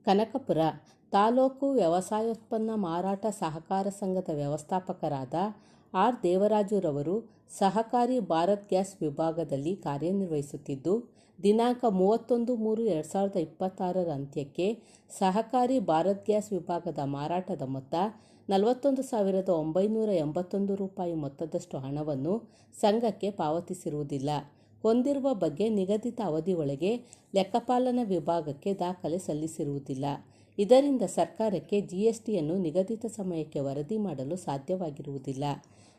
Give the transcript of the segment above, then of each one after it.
ಕನಕಪುರ ತಾಲೂಕು ವ್ಯವಸಾಯೋತ್ಪನ್ನ ಮಾರಾಟ ಸಹಕಾರ ಸಂಘದ ವ್ಯವಸ್ಥಾಪಕರಾದ ಆರ್ ದೇವರಾಜುರವರು ಸಹಕಾರಿ ಭಾರತ್ ಗ್ಯಾಸ್ ವಿಭಾಗದಲ್ಲಿ ಕಾರ್ಯನಿರ್ವಹಿಸುತ್ತಿದ್ದು, ದಿನಾಂಕ 31/3/2026 ಅಂತ್ಯಕ್ಕೆ ಸಹಕಾರಿ ಭಾರತ್ ಗ್ಯಾಸ್ ವಿಭಾಗದ ಮಾರಾಟದ ಮೊತ್ತ 41,981 ರೂಪಾಯಿ ಮೊತ್ತದಷ್ಟು ಹಣವನ್ನು ಸಂಘಕ್ಕೆ ಪಾವತಿಸಿರುವುದಿಲ್ಲ. ಹೊಂದಿರುವ ಬಗ್ಗೆ ನಿಗದಿತ ಅವಧಿಯೊಳಗೆ ಲೆಕ್ಕಪಾಲನಾ ವಿಭಾಗಕ್ಕೆ ದಾಖಲೆ ಸಲ್ಲಿಸಿರುವುದಿಲ್ಲ. ಇದರಿಂದ ಸರ್ಕಾರಕ್ಕೆ ಜಿಎಸ್ಟಿಯನ್ನು ನಿಗದಿತ ಸಮಯಕ್ಕೆ ವರದಿ ಮಾಡಲು ಸಾಧ್ಯವಾಗಿರುವುದಿಲ್ಲ.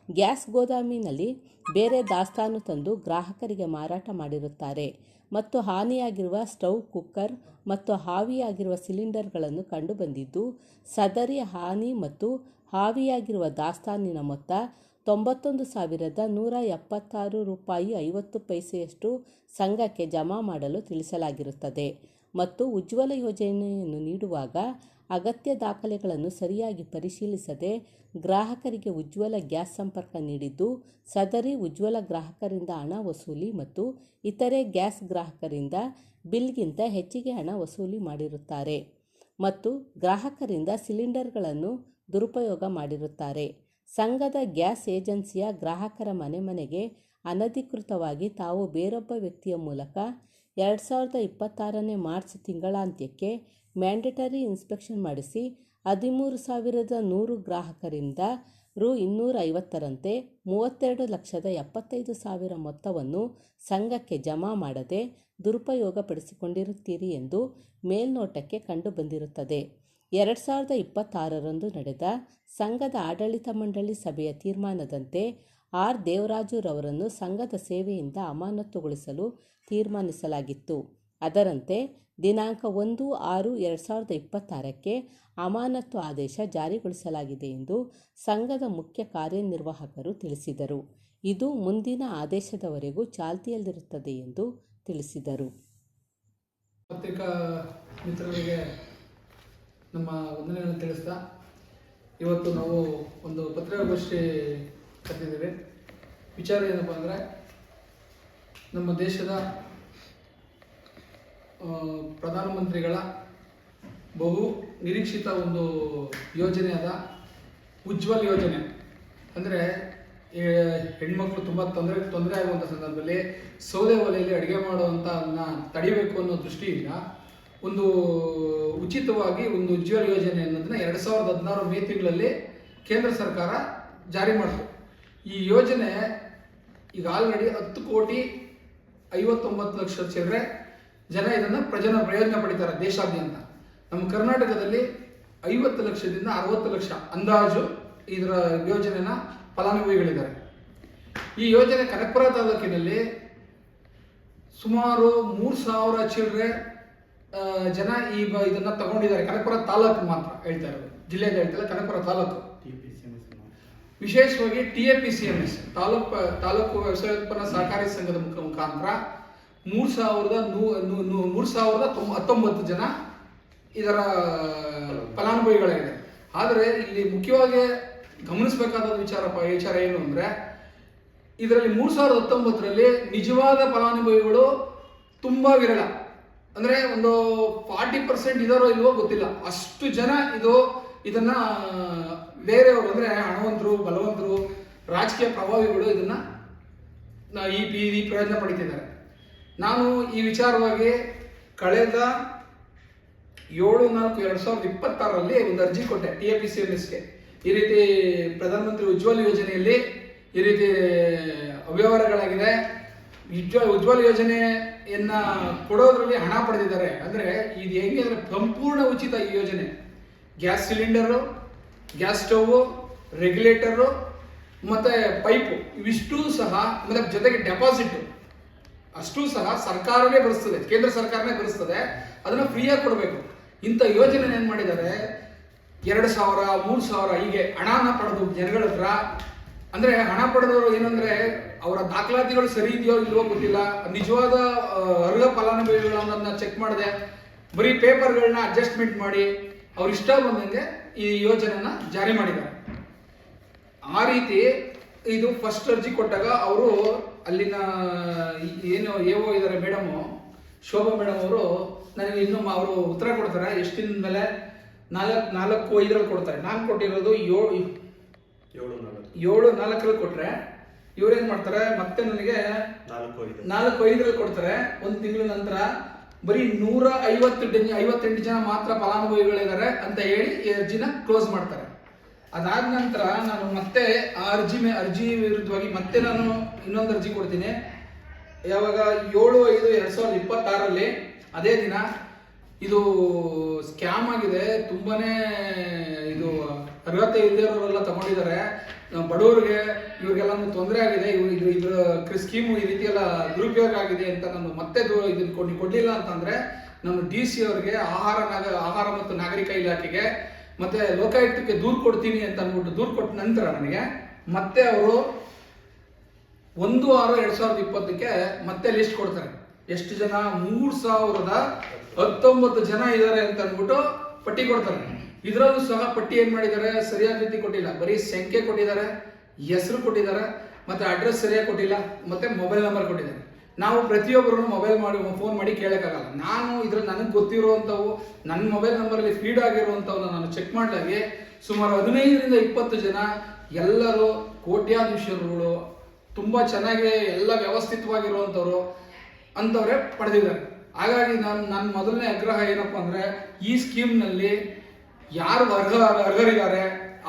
ಗ್ಯಾಸ್ ಗೋದಾಮಿನಲ್ಲಿ ಬೇರೆ ದಾಸ್ತಾನು ತಂದು ಗ್ರಾಹಕರಿಗೆ ಮಾರಾಟ ಮಾಡಿರುತ್ತಾರೆ ಮತ್ತು ಹಾನಿಯಾಗಿರುವ ಸ್ಟವ್, ಕುಕ್ಕರ್ ಮತ್ತು ಹಾವಿಯಾಗಿರುವ ಸಿಲಿಂಡರ್ಗಳನ್ನು ಕಂಡುಬಂದಿದ್ದು, ಸದರಿ ಹಾನಿ ಮತ್ತು ಹಾವಿಯಾಗಿರುವ ದಾಸ್ತಾನಿನ ಮೊತ್ತ 91,176 ರೂಪಾಯಿ 50 ಪೈಸೆಯಷ್ಟು ಸಂಘಕ್ಕೆ ಜಮಾ ಮಾಡಲು ತಿಳಿಸಲಾಗಿರುತ್ತದೆ ಮತ್ತು ಉಜ್ವಲ ಯೋಜನೆಯನ್ನು ನೀಡುವಾಗ ಅಗತ್ಯ ದಾಖಲೆಗಳನ್ನು ಸರಿಯಾಗಿ ಪರಿಶೀಲಿಸದೆ ಗ್ರಾಹಕರಿಗೆ ಉಜ್ವಲ ಗ್ಯಾಸ್ ಸಂಪರ್ಕ ನೀಡಿದ್ದು, ಸದರಿ ಉಜ್ವಲ ಗ್ರಾಹಕರಿಂದ ಹಣ ವಸೂಲಿ ಮತ್ತು ಇತರೆ ಗ್ಯಾಸ್ ಗ್ರಾಹಕರಿಂದ ಬಿಲ್ಗಿಂತ ಹೆಚ್ಚಿಗೆ ಹಣ ವಸೂಲಿ ಮಾಡಿರುತ್ತಾರೆ ಮತ್ತು ಗ್ರಾಹಕರಿಂದ ಸಿಲಿಂಡರ್ಗಳನ್ನು ದುರುಪಯೋಗ ಮಾಡಿರುತ್ತಾರೆ. ಸಂಘದ ಗ್ಯಾಸ್ ಏಜೆನ್ಸಿಯ ಗ್ರಾಹಕರ ಮನೆಗೆ ಅನಧಿಕೃತವಾಗಿ ತಾವು ಬೇರೊಬ್ಬ ವ್ಯಕ್ತಿಯ ಮೂಲಕ 2026 ಮಾರ್ಚ್ ತಿಂಗಳಾಂತ್ಯಕ್ಕೆ ಮ್ಯಾಂಡೇಟರಿ ಇನ್ಸ್ಪೆಕ್ಷನ್ ಮಾಡಿಸಿ 13,100 ಗ್ರಾಹಕರಿಂದ ರು 250ರಂತೆ 32,75,000 ಮೊತ್ತವನ್ನು ಸಂಘಕ್ಕೆ ಜಮಾ ಮಾಡದೆ ದುರುಪಯೋಗಪಡಿಸಿಕೊಂಡಿರುತ್ತೀರಿ ಎಂದು ಮೇಲ್ನೋಟಕ್ಕೆ ಕಂಡುಬಂದಿರುತ್ತದೆ. 2026ರಂದು ನಡೆದ ಸಂಘದ ಆಡಳಿತ ಮಂಡಳಿ ಸಭೆಯ ತೀರ್ಮಾನದಂತೆ ಆರ್ ದೇವರಾಜುರವರನ್ನು ಸಂಘದ ಸೇವೆಯಿಂದ ಅಮಾನತುಗೊಳಿಸಲು ತೀರ್ಮಾನಿಸಲಾಗಿತ್ತು. ಅದರಂತೆ ದಿನಾಂಕ 1/6/2026ಕ್ಕೆ ಅಮಾನತು ಆದೇಶ ಜಾರಿಗೊಳಿಸಲಾಗಿದೆ ಎಂದು ಸಂಘದ ಮುಖ್ಯ ಕಾರ್ಯನಿರ್ವಾಹಕರು ತಿಳಿಸಿದರು. ಇದು ಮುಂದಿನ ಆದೇಶದವರೆಗೂ ಚಾಲ್ತಿಯಲ್ಲಿರುತ್ತದೆ ಎಂದು ತಿಳಿಸಿದರು. ಪತ್ರಿಕಾ ಮಿತ್ರರಿಗೆ ನಮ್ಮ ವಂದನೆಗಳನ್ನು ತಿಳಿಸ್ತಾ, ಇವತ್ತು ನಾವು ಒಂದು ಪತ್ರಿಕಾಗೋಷ್ಠಿ ಕರೆದಿದ್ದೇವೆ. ವಿಚಾರ ಏನಪ್ಪ ಅಂದರೆ, ನಮ್ಮ ದೇಶದ ಪ್ರಧಾನಮಂತ್ರಿಗಳ ಬಹು ನಿರೀಕ್ಷಿತ ಒಂದು ಯೋಜನೆಯಾದ ಉಜ್ವಲ್ ಯೋಜನೆ. ಅಂದರೆ ಹೆಣ್ಮಕ್ಳು ತುಂಬ ತೊಂದರೆ ಆಗುವಂಥ ಸಂದರ್ಭದಲ್ಲಿ ಸೌದೆ ಒಲೆಯಲ್ಲಿ ಅಡುಗೆ ಮಾಡುವಂಥದನ್ನ ತಡಿಬೇಕು ಅನ್ನೋ ದೃಷ್ಟಿಯಿಂದ ಒಂದು ಉಚಿತವಾಗಿ ಒಂದು ಉಜ್ವಲ್ ಯೋಜನೆ ಅನ್ನೋದನ್ನ 2016 ಮೇ ತಿಂಗಳಲ್ಲಿ ಕೇಂದ್ರ ಸರ್ಕಾರ ಜಾರಿ ಮಾಡಿತು. ಈ ಯೋಜನೆ ಈಗ ಆಲ್ರೆಡಿ 10,59,00,000 ಚಿಲ್ಲರೆ ಜನ ಇದನ್ನು ಪ್ರಯೋಜನ ಪಡಿತಾರೆ ದೇಶಾದ್ಯಂತ. ನಮ್ಮ ಕರ್ನಾಟಕದಲ್ಲಿ 50 ಲಕ್ಷದಿಂದ 60 ಲಕ್ಷ ಅಂದಾಜು ಇದರ ಯೋಜನೆನ ಫಲಾನುಭವಿಗಳಿದ್ದಾರೆ. ಈ ಯೋಜನೆ ಕನಕಪುರ ತಾಲೂಕಿನಲ್ಲಿ ಸುಮಾರು 3,000 ಚಿಲ್ಲರೆ ಜನ ಇದನ್ನ ತಗೊಂಡಿದ್ದಾರೆ. ಕನಕಪುರ ತಾಲೂಕು ಮಾತ್ರ ಹೇಳ್ತಾ ಇರೋದು, ಜಿಲ್ಲೆಯಲ್ಲಿ ಹೇಳ್ತಾರೆ ಕನಕಪುರ ತಾಲೂಕು. ವಿಶೇಷವಾಗಿ TAPCMS ತಾಲೂಕು ವ್ಯವಸಾಯೋತ್ಪನ್ನ ಸಹಕಾರಿ ಸಂಘದ ಮುಖಾಂತರ 3,019 ಜನ ಇದರ ಫಲಾನುಭವಿಗಳಾಗಿದೆ. ಆದರೆ ಇಲ್ಲಿ ಮುಖ್ಯವಾಗಿ ಗಮನಿಸಬೇಕಾದ ವಿಚಾರ ಏನು ಅಂದರೆ, ಇದರಲ್ಲಿ 3,019ರಲ್ಲಿ ನಿಜವಾದ ಫಲಾನುಭವಿಗಳು ತುಂಬ ವಿರಳ. ಅಂದರೆ ಒಂದು 40% ಇದಾರೋ ಇಲ್ವೋ ಗೊತ್ತಿಲ್ಲ. ಅಷ್ಟು ಜನ ಇದನ್ನ ಬೇರೆಯವರು ಅಂದರೆ ಹಣವಂತರು, ಬಲವಂತರು, ರಾಜಕೀಯ ಪ್ರಭಾವಿಗಳು ಇದನ್ನ ಈ ಪ್ರಯೋಜನ ಪಡಿತಿದ್ದಾರೆ. ನಾನು ಈ ವಿಚಾರವಾಗಿ ಕಳೆದ 7/4/2026ರಲ್ಲಿ ಒಂದು ಅರ್ಜಿ ಕೊಟ್ಟೆ TAPCMSಗೆ. ಈ ರೀತಿ ಪ್ರಧಾನಮಂತ್ರಿ ಉಜ್ವಲ್ ಯೋಜನೆಯಲ್ಲಿ ಈ ರೀತಿ ಅವ್ಯವಹಾರಗಳಾಗಿದೆ, ಉಜ್ವಲ್ ಯೋಜನೆಯನ್ನ ಕೊಡೋದ್ರಲ್ಲಿ ಹಣ ಪಡೆದಿದ್ದಾರೆ. ಅಂದರೆ ಇದು ಹೆಂಗೆ ಅಂದರೆ ಸಂಪೂರ್ಣ ಉಚಿತ ಈ ಯೋಜನೆ. ಗ್ಯಾಸ್ ಸಿಲಿಂಡರು, ಗ್ಯಾಸ್ ಸ್ಟವ್, ರೆಗ್ಯುಲೇಟರು ಮತ್ತು ಪೈಪು ಇವಿಷ್ಟೂ ಸಹ, ಮತ್ತು ಜೊತೆಗೆ ಡೆಪಾಸಿಟ್ ಅಷ್ಟೂ ಸಹ ಸರ್ಕಾರವೇ ಭರಿಸ್ತದೆ, ಕೇಂದ್ರ ಸರ್ಕಾರನೇ ಭರಿಸ್ತದೆ. ಅದನ್ನು ಫ್ರೀಯಾಗಿ ಕೊಡಬೇಕು. ಇಂಥ ಯೋಜನೆ ಏನು ಮಾಡಿದ್ದಾರೆ, 2,000, 3,000 ಹೀಗೆ ಹಣನ ಪಡೆದು ಜನಗಳ ಹತ್ರ. ಅಂದರೆ ಹಣ ಪಡೆದವರು ಏನಂದರೆ ಅವರ ದಾಖಲಾತಿಗಳು ಸರಿ ಇದೆಯೋ ಇಲ್ವೋ ಗೊತ್ತಿಲ್ಲ, ನಿಜವಾದ ಅರ್ಹ ಫಲಾನುಭವಿಗಳನ್ನ ಚೆಕ್ ಮಾಡದೆ ಬರೀ ಪೇಪರ್ಗಳನ್ನ ಅಡ್ಜಸ್ಟ್ಮೆಂಟ್ ಮಾಡಿ ಅವ್ರ ಇಷ್ಟ ಬಂದಂಗೆ ಈ ಯೋಜನೆನ ಜಾರಿ ಮಾಡಿದ್ದಾರೆ. ಆ ರೀತಿ ಇದು ಫಸ್ಟ್ ಅರ್ಜಿ ಕೊಟ್ಟಾಗ ಅವರು ಅಲ್ಲಿನ ಏನು AO ಇದ್ದಾರೆ ಮೇಡಮು, ಶೋಭಾ ಮೇಡಮ್ ಅವರು ನನಗೆ ಇನ್ನೂ ಅವರು ಉತ್ತರ ಕೊಡ್ತಾರೆ ಎಷ್ಟು ದಿನದ ಮೇಲೆ 4-5 ಕೊಡ್ತಾರೆ. ನಾನು ಕೊಟ್ಟಿರೋದು 7-4 ಕೊಟ್ರೆ ಇವ್ರೇನ್ ಮಾಡ್ತಾರೆ ಮತ್ತೆ ನನಗೆ 4-5 ಕೊಡ್ತಾರೆ. ಒಂದು ತಿಂಗಳ ನಂತರ ಬರೀ 158 ಜನ ಮಾತ್ರ ಫಲಾನುಭವಿಗಳಿದ್ದಾರೆ ಅಂತ ಹೇಳಿ ಈ ಅರ್ಜಿನ ಕ್ಲೋಸ್ ಮಾಡ್ತಾರೆ. ಅದಾದ ನಂತರ ನಾನು ಮತ್ತೆ ಆ ಅರ್ಜಿ ವಿರುದ್ಧವಾಗಿ ಮತ್ತೆ ನಾನು ಇನ್ನೊಂದು ಅರ್ಜಿ ಕೊಡ್ತೀನಿ. ಯಾವಾಗ 7/5/2026 ಅದೇ ದಿನ ಇದು ಸ್ಕ್ಯಾಮ್ ಆಗಿದೆ, ತುಂಬಾನೇ ಇದು ಅರ್ಹತೆ ಇಲ್ಲದೆ ಇರೋರೆಲ್ಲ ತಗೊಂಡಿದ್ದಾರೆ, ಬಡವರಿಗೆ ಇವ್ರಿಗೆಲ್ಲ ತೊಂದರೆ ಆಗಿದೆ, ಇದ್ರ ಸ್ಕೀಮು ಈ ರೀತಿ ಎಲ್ಲ ದುರುಪಯೋಗ ಆಗಿದೆ ಅಂತ ನಾನು ಮತ್ತೆ ಇದನ್ನ ಕೊಡ್ಲಿಲ್ಲ ಅಂತಂದ್ರೆ ನಾನು DC ಅವರಿಗೆ ಆಹಾರ ಮತ್ತು ನಾಗರಿಕ ಇಲಾಖೆಗೆ ಮತ್ತೆ ಲೋಕಾಯುಕ್ತಕ್ಕೆ ದೂರು ಕೊಡ್ತೀನಿ ಅಂತ ಅಂದ್ಬಿಟ್ಟು ದೂರು ಕೊಟ್ಟ ನಂತರ ನನಗೆ ಮತ್ತೆ ಅವರು 1/6/2020 ಮತ್ತೆ ಲಿಸ್ಟ್ ಕೊಡ್ತಾರೆ. ಎಷ್ಟು ಜನ? 3019 ಜನ ಇದ್ದಾರೆ ಅಂತ ಅಂದ್ಬಿಟ್ಟು ಪಟ್ಟಿ ಕೊಡ್ತಾರೆ. ಇದರಲ್ಲೂ ಸಹ ಪಟ್ಟಿ ಏನ್ ಮಾಡಿದ್ದಾರೆ, ಸರಿಯಾದ ರೀತಿ ಕೊಟ್ಟಿಲ್ಲ. ಬರೀ ಸಂಖ್ಯೆ ಕೊಟ್ಟಿದ್ದಾರೆ, ಹೆಸರು ಕೊಟ್ಟಿದ್ದಾರೆ, ಮತ್ತೆ ಅಡ್ರೆಸ್ ಸರಿಯಾಗಿ ಕೊಟ್ಟಿಲ್ಲ, ಮತ್ತೆ ಮೊಬೈಲ್ ನಂಬರ್ ಕೊಟ್ಟಿದ್ದಾರೆ. ನಾವು ಪ್ರತಿಯೊಬ್ಬರು ಫೋನ್ ಮಾಡಿ ಕೇಳಕ್ಕಾಗಲ್ಲ. ನಾನು ನನಗೆ ಗೊತ್ತಿರುವಂಥವು ನನ್ನ ಮೊಬೈಲ್ ನಂಬರಲ್ಲಿ ಫೀಡ್ ಆಗಿರುವಂಥವನ್ನ ನಾನು ಚೆಕ್ ಮಾಡಿದಾಗೆ ಸುಮಾರು 15-20 ಜನ ಎಲ್ಲರೂ ಕೋಟ್ಯಾಧೀಶರುಗಳು, ತುಂಬಾ ಚೆನ್ನಾಗಿ ಎಲ್ಲ ವ್ಯವಸ್ಥಿತವಾಗಿರುವಂಥವ್ರು ಅಂತವ್ರೆ ಪಡೆದಿದ್ದಾರೆ. ಹಾಗಾಗಿ ನನ್ನ ಮೊದಲನೇ ಆಗ್ರಹ ಏನಪ್ಪಾ ಅಂದ್ರೆ, ಈ ಸ್ಕೀಮ್ನಲ್ಲಿ ಯಾರು ಅರ್ಹರಿದ್ದಾರೆ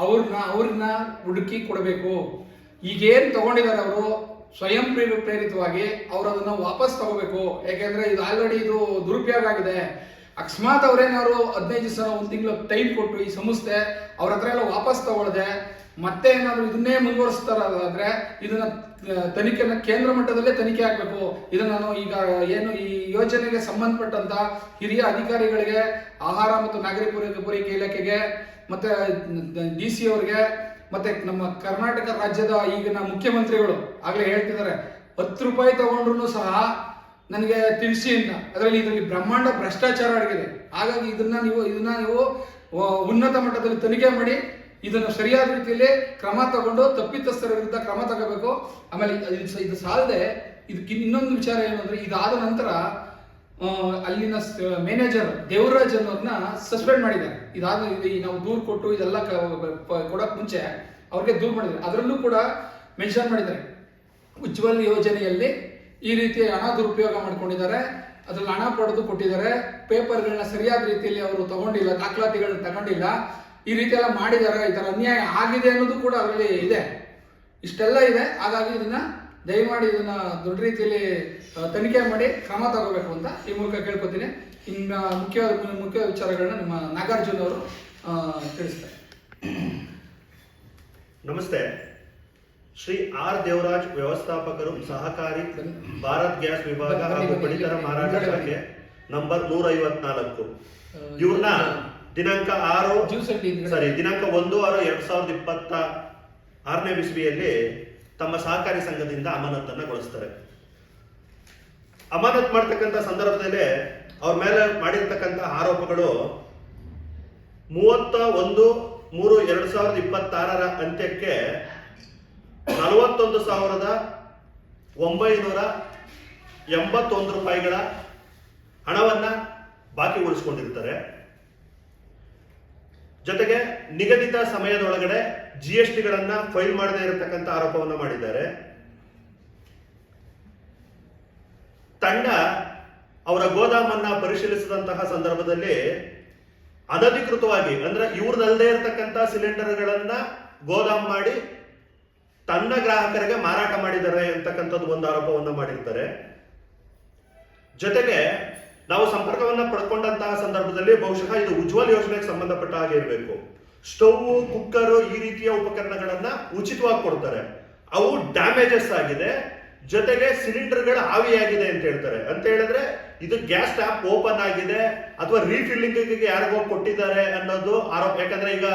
ಅವ್ರನ್ನ ಹುಡುಕಿ ಕೊಡಬೇಕು. ಈಗೇನು ತಗೊಂಡಿದ್ದಾರೆ ಅವರು ಸ್ವಯಂ ಪ್ರೇರಿತವಾಗಿ ಅವ್ರು ಅದನ್ನ ವಾಪಸ್ ತಗೋಬೇಕು. ಯಾಕೆಂದ್ರೆ ಇದು ಆಲ್ರೆಡಿ ಇದು ದುರುಪಯೋಗ ಆಗಿದೆ. ಅಕಸ್ಮಾತ್ ಅವ್ರೇನಾದ್ರು 15 ದಿವಸ 1 ತಿಂಗಳು ಟೈಮ್ ಕೊಟ್ಟು ಈ ಸಂಸ್ಥೆ ಅವ್ರ ಹತ್ರ ಎಲ್ಲ ವಾಪಸ್ ತಗೊಳ್ಳದೆ ಮತ್ತೆ ಏನಾದ್ರು ಇದನ್ನೇ ಮುಂದುವರಿಸ್ತಾರಾದ್ರೆ ಇದನ್ನ ತನಿಖೆನ ಕೇಂದ್ರ ಮಟ್ಟದಲ್ಲೇ ತನಿಖೆ ಆಗ್ಬೇಕು. ಇದನ್ನ ನಾನು ಈಗ ಏನು ಈ ಯೋಜನೆಗೆ ಸಂಬಂಧಪಟ್ಟಂತ ಹಿರಿಯ ಅಧಿಕಾರಿಗಳಿಗೆ, ಆಹಾರ ಮತ್ತು ನಾಗರಿಕ ಪೂರೈಕೆ ಇಲಾಖೆಗೆ, ಮತ್ತೆ DC ಅವರಿಗೆ, ಮತ್ತೆ ನಮ್ಮ ಕರ್ನಾಟಕ ರಾಜ್ಯದ ಈಗಿನ ಮುಖ್ಯಮಂತ್ರಿಗಳು ಆಗ್ಲೇ ಹೇಳ್ತಿದ್ದಾರೆ 10 ರೂಪಾಯಿ ತಗೊಂಡ್ರು ಸಹ ನನಗೆ ತಿಳಿಸಿ ಅಂತ. ಇದರಲ್ಲಿ ಬ್ರಹ್ಮಾಂಡ ಭ್ರಷ್ಟಾಚಾರ ಆಗಿದೆ. ಹಾಗಾಗಿ ಇದನ್ನ ನೀವು ಉನ್ನತ ಮಟ್ಟದಲ್ಲಿ ತನಿಖೆ ಮಾಡಿ ಇದನ್ನು ಸರಿಯಾದ ರೀತಿಯಲ್ಲಿ ಕ್ರಮ ತಗೊಂಡು ತಪ್ಪಿತಸ್ಥರ ವಿರುದ್ಧ ಕ್ರಮ ತಗೋಬೇಕು. ಆಮೇಲೆ ಇದು ಸಾಲದೆ ಇದಕ್ಕೆ ಇನ್ನೊಂದು ವಿಚಾರ ಏನು ಅಂದ್ರೆ, ಇದಾದ ನಂತರ ಅಲ್ಲಿನ ಮ್ಯಾನೇಜರ್ ದೇವರಾಜ್ ಅನ್ನೋರ್ನ ಸಸ್ಪೆಂಡ್ ಮಾಡಿದ್ದಾರೆ. ನಾವು ದೂರು ಕೊಟ್ಟು ಇದೆಲ್ಲ ಕೊಡಕ್ ಮುಂಚೆ ಅವ್ರಿಗೆ ದೂರು ಮಾಡಿದ್ದಾರೆ. ಅದರಲ್ಲೂ ಕೂಡ ಮೆನ್ಷನ್ ಮಾಡಿದ್ದಾರೆ, ಉಜ್ವಲ್ ಯೋಜನೆಯಲ್ಲಿ ಈ ರೀತಿ ಹಣ ದುರುಪಯೋಗ ಮಾಡ್ಕೊಂಡಿದ್ದಾರೆ, ಅದ್ರಲ್ಲಿ ಹಣ ಪಡೆದು ಕೊಟ್ಟಿದ್ದಾರೆ, ಪೇಪರ್ಗಳನ್ನ ಸರಿಯಾದ ರೀತಿಯಲ್ಲಿ ಅವರು ತಗೊಂಡಿಲ್ಲ, ದಾಖಲಾತಿಗಳನ್ನ ತಗೊಂಡಿಲ್ಲ, ಈ ರೀತಿ ಎಲ್ಲ ಮಾಡಿದ್ದಾರೆ, ಈ ತರ ಅನ್ಯಾಯ ಆಗಿದೆ ಅನ್ನೋದು ಕೂಡ ಅದರಲ್ಲಿ ಇದೆ. ಇಷ್ಟೆಲ್ಲ ಇದೆ. ಹಾಗಾಗಿ ದಯಮಾಡಿ ಇದನ್ನ ದೊಡ್ಡ ರೀತಿಯಲ್ಲಿ ತನಿಖೆ ಮಾಡಿ ಕ್ರಮ ತಗೋಬೇಕು ಅಂತ ಈ ಮೂಲಕ ಕೇಳ್ಕೊತೀನಿ. ಇನ್ನು ಮುಖ್ಯ ವಿಚಾರಗಳನ್ನ ನಿಮ್ಮ ನಾಗಾರ್ಜುನ್ ಅವರು ತಿಳಿಸ್ತಾರೆ. ನಮಸ್ತೆ. ಶ್ರೀ ಆರ್ ದೇವರಾಜ್, ವ್ಯವಸ್ಥಾಪಕರು, ಸಹಕಾರಿ, ಭಾರತ್ ಗ್ಯಾಸ್ ವಿಭಾಗ ಹಾಗೂ ಪಡಿತರ ಮಾರಾಟ ಶಾಖೆ ನಂಬರ್ 154. ಇವ್ರನ್ನ ದಿನಾಂಕ 1/6/2026 ಇಸ್ವಿಯಲ್ಲಿ ತಮ್ಮ ಸಹಕಾರಿ ಸಂಘದಿಂದ ಅಮಾನತನ್ನಗೊಳಿಸ್ತಾರೆ. ಅಮಾನತ್ ಮಾಡ್ತಕ್ಕಂಥ ಸಂದರ್ಭದಲ್ಲಿ ಅವ್ರ ಮೇಲೆ ಮಾಡಿರ್ತಕ್ಕಂಥ ಆರೋಪಗಳು 31/3/2026 ಅಂತ್ಯಕ್ಕೆ 41,981 ರೂಪಾಯಿಗಳ ಹಣವನ್ನ ಬಾಕಿ ಉಳಿಸ್ಕೊಂಡಿರ್ತಾರೆ. ಜೊತೆಗೆ ನಿಗದಿತ ಸಮಯದೊಳಗಡೆ GSTಗಳನ್ನ ಫೈಲ್ ಮಾಡದೇ ಇರತಕ್ಕಂಥ ಆರೋಪವನ್ನ ಮಾಡಿದ್ದಾರೆ. ತಂಡ ಅವರ ಗೋದಾಮನ್ನ ಪರಿಶೀಲಿಸಿದಂತಹ ಸಂದರ್ಭದಲ್ಲಿ ಅನಧಿಕೃತವಾಗಿ ಅಂದ್ರೆ ಇವ್ರದಲ್ಲದೆ ಇರತಕ್ಕಂಥ ಸಿಲಿಂಡರ್ಗಳನ್ನ ಗೋದಾಮ್ ಮಾಡಿ ತನ್ನ ಗ್ರಾಹಕರಿಗೆ ಮಾರಾಟ ಮಾಡಿದ್ದಾರೆ ಅಂತಕ್ಕಂಥದ್ದು ಒಂದು ಆರೋಪವನ್ನ ಮಾಡಿರ್ತಾರೆ. ಜೊತೆಗೆ ನಾವು ಸಂಪರ್ಕವನ್ನ ಪಡ್ಕೊಂಡಂತಹ ಸಂದರ್ಭದಲ್ಲಿ ಬಹುಶಃ ಇದು ಉಜ್ವಲ್ ಯೋಜನೆಗೆ ಸಂಬಂಧಪಟ್ಟ ಹಾಗೆ ಇರಬೇಕು. ಸ್ಟವ್, ಕುಕ್ಕರ್ ಈ ರೀತಿಯ ಉಪಕರಣಗಳನ್ನ ಉಚಿತವಾಗಿ ಕೊಡ್ತಾರೆ. ಅವು ಡ್ಯಾಮೇಜಸ್ ಆಗಿದೆ, ಜೊತೆಗೆ ಸಿಲಿಂಡರ್ಗಳ ಆವಿಯಾಗಿದೆ ಅಂತ ಹೇಳ್ತಾರೆ. ಅಂತ ಹೇಳಿದ್ರೆ ಇದು ಗ್ಯಾಸ್ ಟ್ಯಾಪ್ ಓಪನ್ ಆಗಿದೆ ಅಥವಾ ರೀಫಿಲ್ಲಿಂಗ್ ಯಾರಿಗೋ ಕೊಟ್ಟಿದ್ದಾರೆ ಅನ್ನೋದು ಆರೋಪ. ಯಾಕಂದ್ರೆ ಈಗ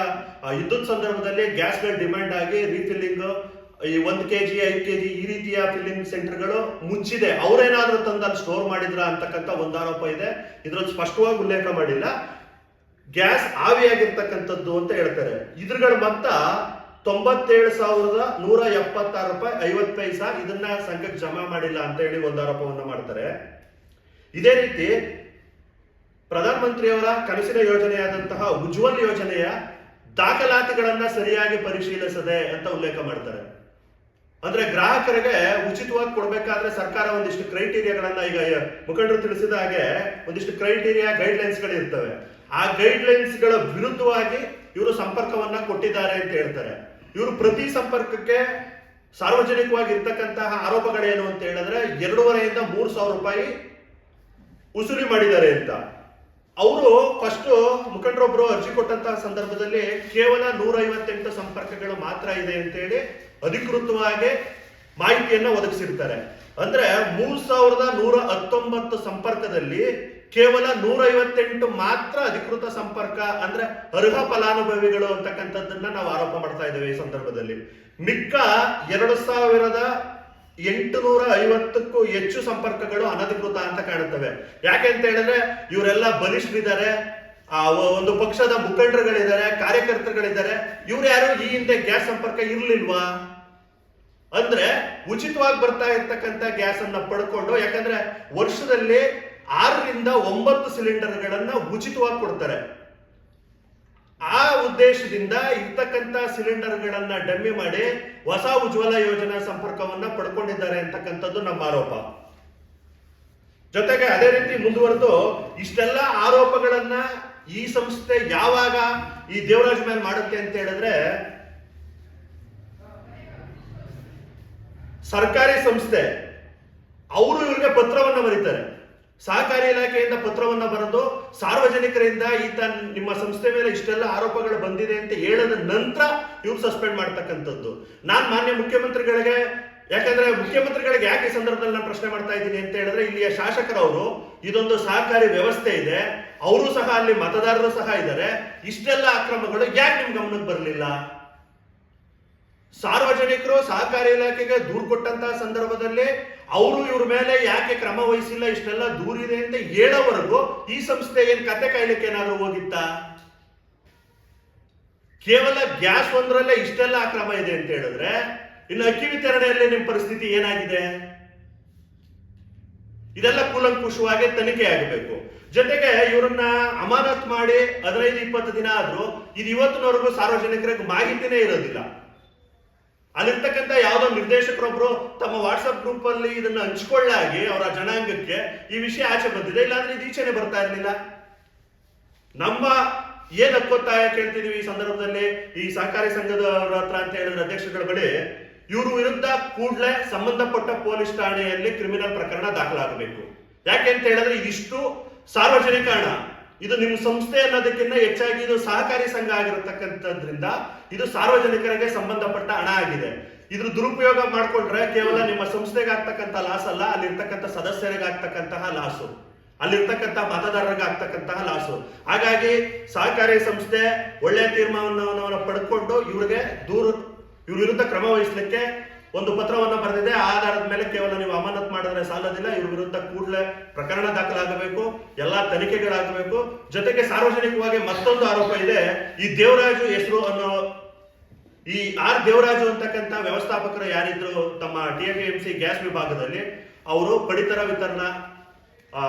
ಯುದ್ಧದ ಸಂದರ್ಭದಲ್ಲಿ ಗ್ಯಾಸ್ಗಳ ಡಿಮ್ಯಾಂಡ್ ಆಗಿ ರೀಫಿಲ್ಲಿಂಗ್ ಈ 1 kg 5 kg ಈ ರೀತಿಯ ಫಿಲ್ಲಿಂಗ್ ಸೆಂಟರ್ಗಳು ಮುಚ್ಚಿದೆ. ಅವರೇನಾದ್ರೂ ತಂದಲ್ಲಿ ಸ್ಟೋರ್ ಮಾಡಿದ್ರ ಅಂತಕ್ಕಂಥ ಒಂದು ಆರೋಪ ಇದೆ. ಇದ್ರಲ್ಲಿ ಸ್ಪಷ್ಟವಾಗಿ ಉಲ್ಲೇಖ ಮಾಡಿಲ್ಲ. ಗ್ಯಾಸ್ ಆವಿಯಾಗಿರ್ತಕ್ಕಂಥದ್ದು ಅಂತ ಹೇಳ್ತಾರೆ. ಇದ್ರಗಳ ಮೊತ್ತ 97,176 ರೂಪಾಯಿ 50 ಪೈಸಾ ಇದನ್ನ ಸಂಘಕ್ಕೆ ಜಮಾ ಮಾಡಿಲ್ಲ ಅಂತ ಹೇಳಿ ಒಂದು ಆರೋಪವನ್ನ ಮಾಡ್ತಾರೆ. ಇದೇ ರೀತಿ ಪ್ರಧಾನಮಂತ್ರಿಯವರ ಕನಸಿನ ಯೋಜನೆಯಾದಂತಹ ಉಜ್ವಲ್ ಯೋಜನೆಯ ದಾಖಲಾತಿಗಳನ್ನ ಸರಿಯಾಗಿ ಪರಿಶೀಲಿಸದೆ ಅಂತ ಉಲ್ಲೇಖ ಮಾಡ್ತಾರೆ. ಅಂದ್ರೆ ಗ್ರಾಹಕರಿಗೆ ಉಚಿತವಾಗಿ ಕೊಡ್ಬೇಕಾದ್ರೆ ಸರ್ಕಾರ ಒಂದಿಷ್ಟು ಕ್ರೈಟೀರಿಯಾಗಳನ್ನ, ಈಗ ಮುಖಂಡರು ತಿಳಿಸಿದ ಹಾಗೆ ಒಂದಿಷ್ಟು ಕ್ರೈಟೀರಿಯಾ ಗೈಡ್ಲೈನ್ಸ್ ಗಳು ಇರ್ತವೆ. ಆ ಗೈಡ್ಲೈನ್ಸ್ ಗಳ ವಿರುದ್ಧವಾಗಿ ಇವರು ಸಂಪರ್ಕವನ್ನ ಕೊಟ್ಟಿದ್ದಾರೆ ಅಂತ ಹೇಳ್ತಾರೆ. ಇವರು ಪ್ರತಿ ಸಂಪರ್ಕಕ್ಕೆ ಸಾರ್ವಜನಿಕವಾಗಿ ಇರ್ತಕ್ಕಂತಹ ಆರೋಪಗಳೇನು ಅಂತ ಹೇಳಿದ್ರೆ 2,500 ಇಂದ 3,000 ರೂಪಾಯಿ ಉಸುರಿ ಮಾಡಿದ್ದಾರೆ ಅಂತ. ಅವರು ಫಸ್ಟ್ ಮುಖಂಡರೊಬ್ಬರು ಅರ್ಜಿ ಕೊಟ್ಟಂತಹ ಸಂದರ್ಭದಲ್ಲಿ ಕೇವಲ 158 ಸಂಪರ್ಕಗಳು ಮಾತ್ರ ಇದೆ ಅಂತ ಹೇಳಿ ಅಧಿಕೃತವಾಗಿ ಮಾಹಿತಿಯನ್ನ ಒದಗಿಸಿರ್ತಾರೆ. ಅಂದ್ರೆ 3,119 ಸಂಪರ್ಕದಲ್ಲಿ ಕೇವಲ 158 ಮಾತ್ರ ಅಧಿಕೃತ ಸಂಪರ್ಕ, ಅಂದ್ರೆ ಅರ್ಹ ಫಲಾನುಭವಿಗಳು ಅಂತಕ್ಕಂಥದ್ದನ್ನ ನಾವು ಆರೋಪ ಮಾಡ್ತಾ ಇದ್ದೇವೆ ಈ ಸಂದರ್ಭದಲ್ಲಿ. ಮಿಕ್ಕ 2,850ಕ್ಕೂ ಹೆಚ್ಚು ಸಂಪರ್ಕಗಳು ಅನಧಿಕೃತ ಅಂತ ಕಾಣುತ್ತವೆ. ಯಾಕೆ ಅಂತ ಹೇಳಿದ್ರೆ ಇವರೆಲ್ಲ ಬಲಿಷ್ಠರಿದ್ದಾರೆ, ಒಂದು ಪಕ್ಷದ ಮುಖಂಡರುಗಳಿದ್ದಾರೆ, ಕಾರ್ಯಕರ್ತರುಗಳಿದ್ದಾರೆ. ಇವ್ರು ಯಾರು ಈ ಹಿಂದೆ ಗ್ಯಾಸ್ ಸಂಪರ್ಕ ಇರ್ಲಿಲ್ವಾ? ಅಂದ್ರೆ ಉಚಿತವಾಗಿ ಬರ್ತಾ ಇರ್ತಕ್ಕಂಥ ಗ್ಯಾಸ್ ಅನ್ನ ಪಡ್ಕೊಂಡು, ಯಾಕಂದ್ರೆ ವರ್ಷದಲ್ಲಿ 6 ರಿಂದ 9 ಸಿಲಿಂಡರ್ಗಳನ್ನ ಉಚಿತವಾಗಿ ಕೊಡ್ತಾರೆ. ಆ ಉದ್ದೇಶದಿಂದ ಇರ್ತಕ್ಕಂಥ ಸಿಲಿಂಡರ್ಗಳನ್ನ ಡಮ್ಮಿ ಮಾಡಿ ಹೊಸ ಉಜ್ವಲ ಯೋಜನಾ ಸಂಪರ್ಕವನ್ನ ಪಡ್ಕೊಂಡಿದ್ದಾರೆ ಅಂತಕ್ಕಂಥದ್ದು ನಮ್ಮ ಆರೋಪ. ಜೊತೆಗೆ ಅದೇ ರೀತಿ ಮುಂದುವರೆದು ಇಷ್ಟೆಲ್ಲ ಆರೋಪಗಳನ್ನ ಈ ಸಂಸ್ಥೆ ಯಾವಾಗ ಈ ದೇವರಾಜ್ ಮೇಲೆ ಮಾಡುತ್ತೆ ಅಂತ ಹೇಳಿದ್ರೆ, ಸರ್ಕಾರಿ ಸಂಸ್ಥೆ ಅವರು ಇವರಿಗೆ ಪತ್ರವನ್ನ ಬರೀತಾರೆ. ಸಹಕಾರಿ ಇಲಾಖೆಯಿಂದ ಪತ್ರವನ್ನ ಬರೆದು ಸಾರ್ವಜನಿಕರಿಂದ ನಿಮ್ಮ ಸಂಸ್ಥೆ ಮೇಲೆ ಇಷ್ಟೆಲ್ಲ ಆರೋಪಗಳು ಬಂದಿದೆ ಅಂತ ಹೇಳಿದ ನಂತರ ಇವ್ರು ಸಸ್ಪೆಂಡ್ ಮಾಡ್ತಕ್ಕಂಥದ್ದು. ನಾನ್ ಮಾನ್ಯ ಮುಖ್ಯಮಂತ್ರಿಗಳಿಗೆ, ಯಾಕಂದ್ರೆ ಮುಖ್ಯಮಂತ್ರಿಗಳಿಗೆ ಯಾಕೆ ಈ ಸಂದರ್ಭದಲ್ಲಿ ನಾನು ಪ್ರಶ್ನೆ ಮಾಡ್ತಾ ಇದ್ದೀನಿ ಅಂತ ಹೇಳಿದ್ರೆ, ಇಲ್ಲಿಯ ಶಾಸಕರವರು ಇದೊಂದು ಸಹಕಾರಿ ವ್ಯವಸ್ಥೆ ಇದೆ, ಅವರು ಸಹ ಅಲ್ಲಿ ಮತದಾರರು ಸಹ ಇದ್ದಾರೆ, ಇಷ್ಟೆಲ್ಲ ಅಕ್ರಮಗಳು ಯಾಕೆ ನಿಮ್ ಗಮನಕ್ಕೆ ಬರಲಿಲ್ಲ? ಸಾರ್ವಜನಿಕರು ಸಹಕಾರಿ ಇಲಾಖೆಗೆ ದೂರು ಕೊಟ್ಟಂತಹ ಸಂದರ್ಭದಲ್ಲಿ ಅವರು ಇವ್ರ ಮೇಲೆ ಯಾಕೆ ಕ್ರಮ ವಹಿಸಿಲ್ಲ, ಇಷ್ಟೆಲ್ಲ ದೂರಿದೆ ಅಂತ ಹೇಳೋವರೆಗೂ ಈ ಸಂಸ್ಥೆ ಏನ್ ಕತೆ ಕಾಯ್ಲಿಕ್ಕೆ ಏನಾದ್ರು ಹೋಗಿತ್ತ? ಕೇವಲ ಗ್ಯಾಸ್ ಒಂದರಲ್ಲೇ ಇಷ್ಟೆಲ್ಲ ಅಕ್ರಮ ಇದೆ ಅಂತ ಹೇಳಿದ್ರೆ ಇನ್ನು ಅಕ್ಕಿ ವಿತರಣೆಯಲ್ಲಿ ನಿಮ್ ಪರಿಸ್ಥಿತಿ ಏನಾಗಿದೆ? ಇದೆಲ್ಲ ಕೂಲಂಕುಷವಾಗಿ ತನಿಖೆ ಆಗಬೇಕು. ಜೊತೆಗೆ ಇವರನ್ನ ಅಮಾನತ್ ಮಾಡಿ 15-20 ದಿನ ಆದ್ರೂ ಇದು ಇವತ್ತಿನವರೆಗೂ ಸಾರ್ವಜನಿಕರಿಗೆ ಮಾಹಿತಿನೇ ಇರೋದಿಲ್ಲ. ಅಲ್ಲಿರ್ತಕ್ಕಂಥ ಯಾವುದೋ ನಿರ್ದೇಶಕರೊಬ್ರು ತಮ್ಮ ವಾಟ್ಸ್ಆಪ್ ಗ್ರೂಪ್ ಅಲ್ಲಿ ಇದನ್ನ ಹಂಚಿಕೊಳ್ಳಾಗಿ ಅವರ ಜನಾಂಗಕ್ಕೆ ಈ ವಿಷಯ ಆಚೆ ಬಂದಿದೆ, ಇಲ್ಲಾಂದ್ರೆ ಇದು ಈಚೆನೆ ಬರ್ತಾ ಇರಲಿಲ್ಲ. ನಮ್ಮ ಏನ್ ಹಕ್ಕೊತ್ತಾಯ ಕೇಳ್ತಿದೀವಿ ಈ ಸಂದರ್ಭದಲ್ಲಿ ಈ ಸಹಕಾರಿ ಸಂಘದವರ ಹತ್ರ ಅಂತ ಹೇಳಿದ್ರೆ ಅಧ್ಯಕ್ಷಗಳ ಬಳಿ, ಇವ್ರ ವಿರುದ್ಧ ಕೂಡಲೇ ಸಂಬಂಧಪಟ್ಟ ಪೊಲೀಸ್ ಠಾಣೆಯಲ್ಲಿ ಕ್ರಿಮಿನಲ್ ಪ್ರಕರಣ ದಾಖಲಾಗಬೇಕು. ಯಾಕೆ ಅಂತ ಹೇಳಿದ್ರೆ ಇದಿಷ್ಟು ಸಾರ್ವಜನಿಕ ಹಣ, ಇದು ನಿಮ್ಮ ಸಂಸ್ಥೆ ಅನ್ನೋದಕ್ಕಿಂತ ಹೆಚ್ಚಾಗಿ ಇದು ಸಹಕಾರಿ ಸಂಘ ಆಗಿರತಕ್ಕಂಥದ್ರಿಂದ ಇದು ಸಾರ್ವಜನಿಕರಿಗೆ ಸಂಬಂಧಪಟ್ಟ ಹಣ ಆಗಿದೆ. ಇದ್ರ ದುರುಪಯೋಗ ಮಾಡ್ಕೊಂಡ್ರೆ ಕೇವಲ ನಿಮ್ಮ ಸಂಸ್ಥೆಗೆ ಆಗ್ತಕ್ಕಂಥ ಲಾಸ್ ಅಲ್ಲ, ಅಲ್ಲಿರ್ತಕ್ಕಂಥ ಸದಸ್ಯರಿಗೆ ಆಗ್ತಕ್ಕಂತಹ ಲಾಸು, ಅಲ್ಲಿರ್ತಕ್ಕಂಥ ಮತದಾರರಿಗೆ ಆಗ್ತಕ್ಕಂತಹ ಲಾಸು. ಹಾಗಾಗಿ ಸಹಕಾರಿ ಸಂಸ್ಥೆ ಒಳ್ಳೆಯ ತೀರ್ಮಾನವನ್ನು ಪಡ್ಕೊಂಡು ಇವ್ರ ವಿರುದ್ಧ ಕ್ರಮ ವಹಿಸಲಿಕ್ಕೆ ಒಂದು ಪತ್ರವನ್ನು ಬರೆದಿದೆ. ಆ ಆಧಾರದ ಮೇಲೆ ಕೇವಲ ನೀವು ಅಮಾನತ್ ಮಾಡಿದ್ರೆ ಸಾಲದಿಲ್ಲ, ಇವ್ರ ವಿರುದ್ಧ ಕೂಡಲೇ ಪ್ರಕರಣ ದಾಖಲಾಗಬೇಕು, ಎಲ್ಲಾ ತನಿಖೆಗಳಾಗಬೇಕು. ಜೊತೆಗೆ ಸಾರ್ವಜನಿಕವಾಗಿ ಮತ್ತೊಂದು ಆರೋಪ ಇದೆ. ಈ ದೇವರಾಜು ಹೆಸರು ಅನ್ನೋ ಈ ದೇವರಾಜು ಅಂತಕ್ಕಂಥ ವ್ಯವಸ್ಥಾಪಕರು ಯಾರಿದ್ರು ತಮ್ಮ ಟಿಎಪಿಎಂಸಿ ಗ್ಯಾಸ್ ವಿಭಾಗದಲ್ಲಿ, ಅವರು ಪಡಿತರ ವಿತರಣಾ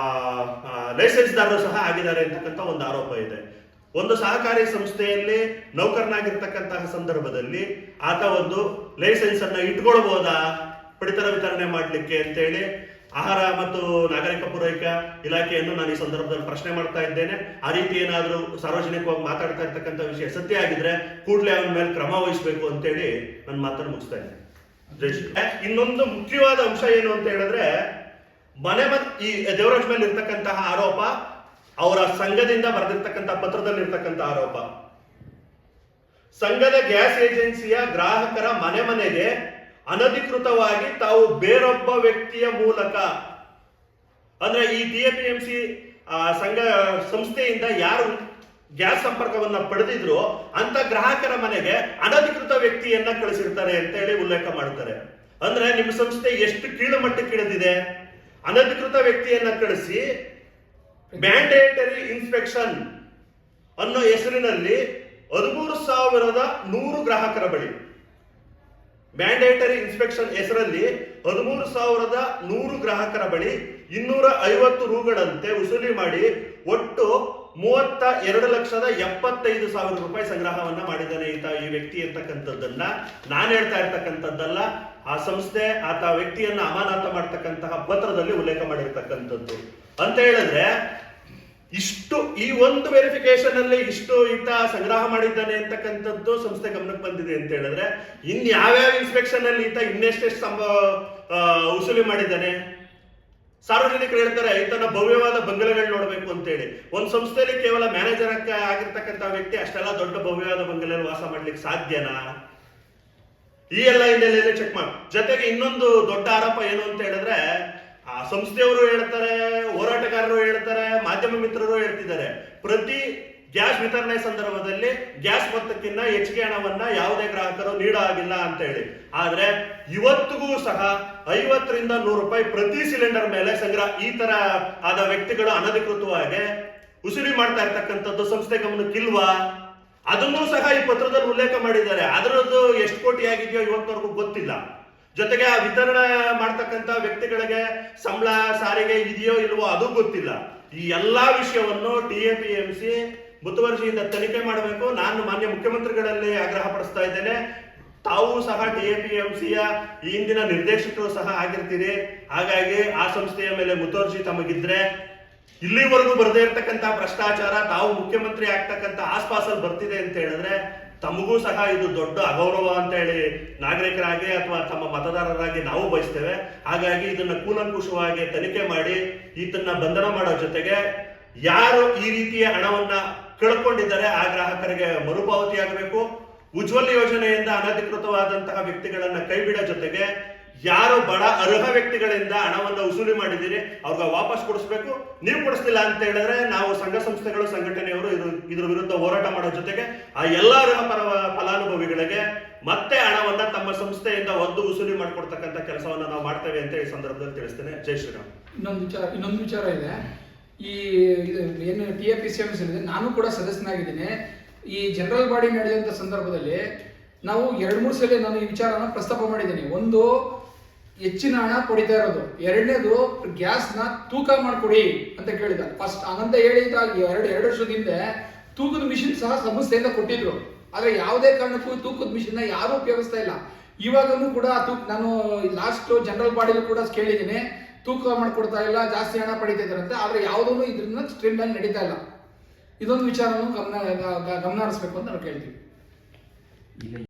ಲೈಸೆನ್ಸ್ದಾರರು ಸಹ ಆಗಿದ್ದಾರೆ ಅಂತಕ್ಕಂಥ ಒಂದು ಆರೋಪ ಇದೆ. ಒಂದು ಸಹಕಾರಿ ಸಂಸ್ಥೆಯಲ್ಲಿ ನೌಕರನಾಗಿರ್ತಕ್ಕಂತಹ ಸಂದರ್ಭದಲ್ಲಿ ಆತ ಒಂದು ಲೈಸೆನ್ಸ್ ಅನ್ನ ಇಟ್ಕೊಳ್ಬಹುದಾ ಪಡಿತರ ವಿತರಣೆ ಮಾಡ್ಲಿಕ್ಕೆ ಅಂತೇಳಿ ಆಹಾರ ಮತ್ತು ನಾಗರಿಕ ಪೂರೈಕೆ ಇಲಾಖೆಯನ್ನು ನಾನು ಈ ಸಂದರ್ಭದಲ್ಲಿ ಪ್ರಶ್ನೆ ಮಾಡ್ತಾ ಇದ್ದೇನೆ. ಆ ರೀತಿ ಏನಾದರೂ ಸಾರ್ವಜನಿಕವಾಗಿ ಮಾತಾಡ್ತಾ ಇರ್ತಕ್ಕಂಥ ವಿಷಯ ಸತ್ಯ ಆಗಿದ್ರೆ ಕೂಡಲೇ ಅವನ ಮೇಲೆ ಕ್ರಮ ವಹಿಸಬೇಕು ಅಂತೇಳಿ ನನ್ನ ಮಾತನ್ನು ಮುಗಿಸ್ತಾ ಇದ್ದೇನೆ. ಇನ್ನೊಂದು ಮುಖ್ಯವಾದ ಅಂಶ ಏನು ಅಂತ ಹೇಳಿದ್ರೆ, ಈ ದೇವರಾಜ್ ಮೇಲೆ ಇರ್ತಕ್ಕಂತಹ ಆರೋಪ ಅವರ ಸಂಘದಿಂದ ಬರೆದಿರ್ತಕ್ಕಂಥ ಪತ್ರದಲ್ಲಿ ಇರ್ತಕ್ಕಂಥ ಆರೋಪ. ಸಂಘದ ಗ್ಯಾಸ್ ಏಜೆನ್ಸಿಯ ಗ್ರಾಹಕರ ಮನೆಗೆ ಅನಧಿಕೃತವಾಗಿ ತಾವು ಬೇರೊಬ್ಬ ವ್ಯಕ್ತಿಯ ಮೂಲಕ, ಅಂದ್ರೆ ಈ ಟಿಎಪಿಎಂಸಿ ಸಂಘ ಸಂಸ್ಥೆಯಿಂದ ಯಾರು ಗ್ಯಾಸ್ ಸಂಪರ್ಕವನ್ನ ಪಡೆದಿದ್ರು ಅಂತ ಗ್ರಾಹಕರ ಮನೆಗೆ ಅನಧಿಕೃತ ವ್ಯಕ್ತಿಯನ್ನ ಕಳಿಸಿರ್ತಾರೆ ಅಂತ ಹೇಳಿ ಉಲ್ಲೇಖ ಮಾಡ್ತಾರೆ. ಅಂದ್ರೆ ನಿಮ್ಮ ಸಂಸ್ಥೆ ಎಷ್ಟು ಕೀಳು ಮಟ್ಟಕ್ಕೆ ಇಳಿದಿದೆ. ಅನಧಿಕೃತ ವ್ಯಕ್ತಿಯನ್ನ ಕಳಿಸಿ ಮ್ಯಾಂಡೇಟರಿ ಇನ್ಸ್ಪೆಕ್ಷನ್ ಅನ್ನೋ ಹೆಸರಿನಲ್ಲಿ 13,100 ಗ್ರಾಹಕರ ಬಳಿ ಮ್ಯಾಂಡೇಟರಿ ಇನ್ಸ್ಪೆಕ್ಷನ್ ಹೆಸರಲ್ಲಿ 13,100 ಗ್ರಾಹಕರ ಬಳಿ 250 ರೂಗಳಂತೆ ವಸೂಲಿ ಮಾಡಿ ಒಟ್ಟು 32,75,000 ರೂಪಾಯಿ ಸಂಗ್ರಹವನ್ನ ಮಾಡಿದ್ದಾನೆ ಈ ವ್ಯಕ್ತಿ ಅಂತಕ್ಕಂಥದ್ದನ್ನ ನಾನು ಹೇಳ್ತಾ ಇರ್ತಕ್ಕಂಥದ್ದಲ್ಲ, ಆ ಸಂಸ್ಥೆ ಆತ ವ್ಯಕ್ತಿಯನ್ನ ಅಮಾನತ ಮಾಡ್ತಕ್ಕಂತಹ ಪತ್ರದಲ್ಲಿ ಉಲ್ಲೇಖ ಮಾಡಿರ್ತಕ್ಕಂಥದ್ದು. ಅಂತ ಹೇಳಿದ್ರೆ ಇಷ್ಟು ಈ ಒಂದು ವೆರಿಫಿಕೇಶನ್ ಅಲ್ಲಿ ಇಷ್ಟು ಈತ ಸಂಗ್ರಹ ಮಾಡಿದ್ದಾನೆ ಅಂತಕ್ಕಂಥದ್ದು ಸಂಸ್ಥೆ ಗಮನಕ್ಕೆ ಬಂದಿದೆ ಅಂತ ಹೇಳಿದ್ರೆ ಯಾವ್ಯಾವ ಇನ್ಸ್ಪೆಕ್ಷನ್ ಅಲ್ಲಿ ಈತ ಇನ್ನೆಷ್ಟೆಷ್ಟು ವಸೂಲಿ ಮಾಡಿದ್ದಾನೆ. ಸಾರ್ವಜನಿಕರು ಹೇಳ್ತಾರೆ ಈತನ ಭವ್ಯವಾದ ಬಂಗಲೆಗಳು ನೋಡ್ಬೇಕು ಅಂತ ಹೇಳಿ. ಒಂದ್ ಸಂಸ್ಥೆಯಲ್ಲಿ ಕೇವಲ ಮ್ಯಾನೇಜರ್ ಆಗಿರ್ತಕ್ಕಂಥ ವ್ಯಕ್ತಿ ಅಷ್ಟೆಲ್ಲ ದೊಡ್ಡ ಭವ್ಯವಾದ ಬಂಗಲೆಯಲ್ಲಿ ವಾಸ ಮಾಡ್ಲಿಕ್ಕೆ ಸಾಧ್ಯನಾ? ಈ ಎಲ್ಲ ಹಿನ್ನೆಲೆಯಲ್ಲಿ ಚೆಕ್ ಮಾಡಿ. ಜೊತೆಗೆ ಇನ್ನೊಂದು ದೊಡ್ಡ ಆರೋಪ ಏನು ಅಂತ ಹೇಳಿದ್ರೆ ಆ ಸಂಸ್ಥೆಯವರು ಹೇಳ್ತಾರೆ, ಹೋರಾಟಗಾರರು ಹೇಳ್ತಾರೆ, ಮಾಧ್ಯಮ ಮಿತ್ರರು ಹೇಳ್ತಿದ್ದಾರೆ, ಪ್ರತಿ ಗ್ಯಾಸ್ ವಿತರಣೆ ಸಂದರ್ಭದಲ್ಲಿ ಗ್ಯಾಸ್ ಮೊತ್ತಕ್ಕಿಂತ ಹೆಚ್ಚಿಗೆ ಹಣವನ್ನ ಯಾವುದೇ ಗ್ರಾಹಕರು ನೀಡೋ ಆಗಿಲ್ಲ ಅಂತ ಹೇಳಿ. ಆದ್ರೆ ಇವತ್ತಿಗೂ ಸಹ 50ರಿಂದ 100 ರೂಪಾಯಿ ಪ್ರತಿ ಸಿಲಿಂಡರ್ ಮೇಲೆ ಸಂಗ್ರಹ ಈ ತರ ಆದ ವ್ಯಕ್ತಿಗಳು ಅನಧಿಕೃತವಾಗಿ ವಸೂಲಿ ಮಾಡ್ತಾ ಇರ್ತಕ್ಕಂಥದ್ದು ಸಂಸ್ಥೆ ಗಮನಕ್ಕಿಲ್ವಾ? ಅದನ್ನೂ ಸಹ ಈ ಪತ್ರದಲ್ಲಿ ಉಲ್ಲೇಖ ಮಾಡಿದ್ದಾರೆ. ಅದರದ್ದು ಎಷ್ಟು ಕೋಟಿ ಆಗಿದೆಯೋ ಇವತ್ತವರೆಗೂ ಗೊತ್ತಿಲ್ಲ. ಜೊತೆಗೆ ಆ ವಿತರಣೆ ಮಾಡ್ತಕ್ಕಂಥ ವ್ಯಕ್ತಿಗಳಿಗೆ ಸಂಬಳ ಸಾರಿಗೆ ಇದೆಯೋ ಇಲ್ವೋ ಅದು ಗೊತ್ತಿಲ್ಲ. ಈ ಎಲ್ಲಾ ವಿಷಯವನ್ನು TAPMC ಮುತುವರ್ಜಿಯಿಂದ ತನಿಖೆ ಮಾಡಬೇಕು. ನಾನು ಮಾನ್ಯ ಮುಖ್ಯಮಂತ್ರಿಗಳಲ್ಲಿ ಆಗ್ರಹ ಪಡಿಸ್ತಾ ಇದ್ದೇನೆ. ತಾವು ಸಹ TAPMCಯ ಈ ಹಿಂದಿನ ನಿರ್ದೇಶಕರು ಸಹ ಆಗಿರ್ತೀರಿ. ಹಾಗಾಗಿ ಆ ಸಂಸ್ಥೆಯ ಮೇಲೆ ಮುತುವರ್ಜಿ ತಮಗಿದ್ರೆ ಇಲ್ಲಿವರೆಗೂ ಬರದೇ ಇರ್ತಕ್ಕಂಥ ಭ್ರಷ್ಟಾಚಾರ ತಾವು ಮುಖ್ಯಮಂತ್ರಿ ಆಗ್ತಕ್ಕಂಥ ಆಸ್ಪಾಸಲ್ಲಿ ಬರ್ತಿದೆ ಅಂತ ಹೇಳಿದ್ರೆ ತಮಗೂ ಸಹ ಇದು ದೊಡ್ಡ ಅಗೌರವ ಅಂತ ಹೇಳಿ ನಾಗರಿಕರಾಗಿ ಅಥವಾ ತಮ್ಮ ಮತದಾರರಾಗಿ ನಾವು ಬಯಸ್ತೇವೆ. ಹಾಗಾಗಿ ಇದನ್ನ ಕೂಲಂಕುಷವಾಗಿ ತನಿಖೆ ಮಾಡಿ ಈತನ್ನ ಬಂಧನ ಮಾಡೋ ಜೊತೆಗೆ ಯಾರು ಈ ರೀತಿಯ ಹಣವನ್ನ ಕಳ್ಕೊಂಡಿದ್ದಾರೆ ಆ ಗ್ರಾಹಕರಿಗೆ ಮರುಪಾವತಿ ಆಗಬೇಕು. ಉಜ್ವಲ್ ಯೋಜನೆಯಿಂದ ಅನಧಿಕೃತವಾದಂತಹ ವ್ಯಕ್ತಿಗಳನ್ನ ಕೈಬಿಡೋ ಜೊತೆಗೆ ಯಾರು ಬಡ ಅರ್ಹ ವ್ಯಕ್ತಿಗಳಿಂದ ಹಣವನ್ನ ವಸೂಲಿ ಮಾಡಿದ್ದೀರಿ ಅವ್ರಿಗೆ ವಾಪಸ್ ಕೊಡಿಸ್ಬೇಕು. ನೀವು ಕೊಡಿಸ್ತಿಲ್ಲ ಅಂತ ಹೇಳಿದ್ರೆ ನಾವು ಸಂಘ ಸಂಸ್ಥೆಗಳು ಸಂಘಟನೆಯವರು ಇದ್ರ ವಿರುದ್ಧ ಹೋರಾಟ ಮಾಡೋ ಜೊತೆಗೆ ಆ ಎಲ್ಲ ಅರ್ಹ ಫಲಾನುಭವಿಗಳಿಗೆ ಮತ್ತೆ ಹಣವನ್ನ ತಮ್ಮ ಸಂಸ್ಥೆಯಿಂದ ವಸೂಲಿ ಮಾಡ್ಕೊಡ್ತಕ್ಕಂಥ ಕೆಲಸವನ್ನ ನಾವು ಮಾಡ್ತೇವೆ ಅಂತ ಈ ಸಂದರ್ಭದಲ್ಲಿ ತಿಳಿಸ್ತೇನೆ. ಜೈ ಶ್ರೀರಾಮ್. ಇನ್ನೊಂದು ವಿಚಾರ ಇದೆ. ಈ ಏನು TAPCMC ಇದೆ, ನಾನು ಕೂಡ ಸದಸ್ಯನಾಗಿದ್ದೀನಿ. ಈ ಜನರಲ್ ಬಾಡಿ ನಡೆಯುವಂಥ ಸಂದರ್ಭದಲ್ಲಿ ನಾವು 2-3 ಸಲ ನಾನು ಈ ವಿಚಾರನ ಪ್ರಸ್ತಾಪ ಮಾಡಿದ್ದೀನಿ. ಒಂದು, ಹೆಚ್ಚಿನ ಹಣ ಪಡಿತಾ ಇರೋದು. ಎರಡನೇದು, ಗ್ಯಾಸ್ನ ತೂಕ ಮಾಡಿಕೊಡಿ ಅಂತ ಕೇಳಿದ. ಫಸ್ಟ್ ಹಂಗಂತ ಹೇಳಿದ 2 ವರ್ಷದ ಹಿಂದೆ ತೂಕದ ಮಿಷಿನ್ ಸಹ ಸಂಸ್ಥೆಯಿಂದ ಕೊಟ್ಟಿದ್ರು. ಆದರೆ ಯಾವುದೇ ಕಾರಣಕ್ಕೂ ತೂಕದ ಮಿಷಿನ್ನ ಯಾರೂ ಉಪಯೋಗಿಸ್ತಾ ಇಲ್ಲ. ಇವಾಗಲೂ ಕೂಡ ನಾನು ಲಾಸ್ಟ್ ಜನರಲ್ ಬಾಡಿಲೂ ಕೂಡ ಕೇಳಿದ್ದೀನಿ, ತೂಕ ಮಾಡಿಕೊಡ್ತಾ ಇಲ್ಲ, ಜಾಸ್ತಿ ಹಣ ಪಡಿತಾ ಇದ್ದಾರಂತೆ. ಆದರೆ ಯಾವುದೂ ಇದರಿಂದ ಸ್ಟ್ರೀಮ್ ಲೈನ್ ನಡೀತಾ ಇಲ್ಲ. ಇದೊಂದು ವಿಚಾರವನ್ನು ಗಮನ ಹರಿಸ್ಬೇಕು ಅಂತ ನಾವು ಕೇಳ್ತೀವಿ.